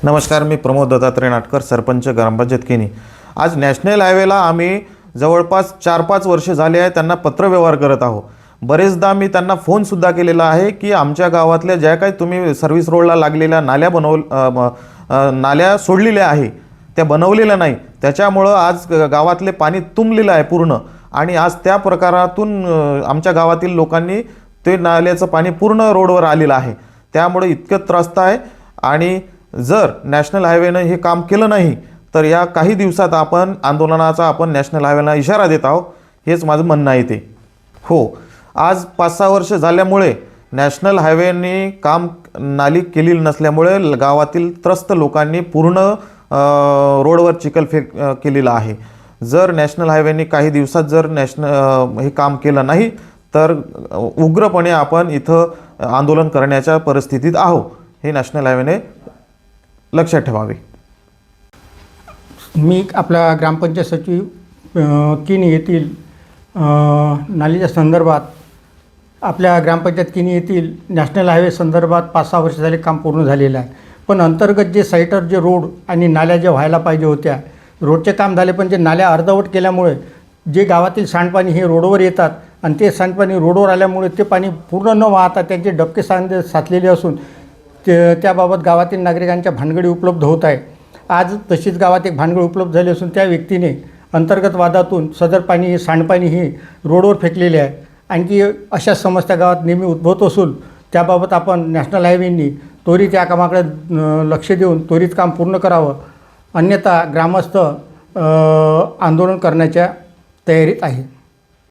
नमस्कार, मी प्रमोद दत्तात्रय नाटकर, सरपंच ग्रामपंचायत किनी। आज नॅशनल हायवेला आम्ही जवळपास 4-5 वर्ष झाले आहे त्यांना पत्रव्यवहार करत आहोत। बरेचदा मी त्यांना फोनसुद्धा केलेला आहे की आमच्या गावातल्या ज्या काही तुम्ही सर्व्हिस रोडला लागलेल्या नाल्या सोडलेल्या आहे त्या बनवलेल्या नाही, त्याच्यामुळं आज गावातले पाणी तुंबलेलं आहे पूर्ण। आणि आज त्या प्रकारातून आमच्या गावातील लोकांनी ते नाल्याचं पाणी पूर्ण रोडवर आलेलं आहे, त्यामुळे इतकं त्रस्त आहे। आणि जर नॅशनल हायवेनं हे काम केलं नाही तर या काही दिवसात आपण आंदोलनाचा नॅशनल हायवेला इशारा देत आहोत, हेच माझं म्हणणं आहे ते। हो, आज 5-6 वर्ष झाल्यामुळे नॅशनल हायवेने काम नाली केलेली नसल्यामुळे गावातील त्रस्त लोकांनी पूर्ण रोडवर चिखलफेक केलेला आहे। जर नॅशनल हायवेने काही दिवसात जर हे काम केलं नाही तर उग्रपणे आपण इथं आंदोलन करण्याच्या परिस्थितीत आहोत, हे नॅशनल हायवेने लक्षात ठेवावे। मी आपला ग्रामपंचायत सचिव किनी येथील नालीच्या संदर्भात आपल्या ग्रामपंचायत किनी येथील नॅशनल हायवे संदर्भात 5-6 वर्ष झाले काम पूर्ण झालेलं आहे, पण अंतर्गत जे साईटर जे रोड आणि नाल्या ज्या व्हायला पाहिजे होत्या, रोडचे काम झाले पण जे नाल्या अर्धवट केल्यामुळे जे गावातील सांडपाणी हे रोडवर येतात आणि ते सांडपाणी रोडवर आल्यामुळे ते पाणी पूर्ण न वाहता त्यांचे डबके साचलेले असून त्याबाबत गावातील नागरिकांच्या भानगडी उपलब्ध होत आहे। आज तशीच गावात एक भानगड उपलब्ध झाली असून त्या व्यक्तीने अंतर्गत वादातून सदर पाणी सांडपाणी हे रोडवर फेकलेले आहे। आणखी अशा समस्या गावात नेहमी उद्भवत असून त्याबाबत आपण नॅशनल हायवेनी त्वरित या कामाकडे लक्ष देऊन त्वरित काम पूर्ण करावं, अन्यथा ग्रामस्थ आंदोलन करण्याच्या तयारीत आहे।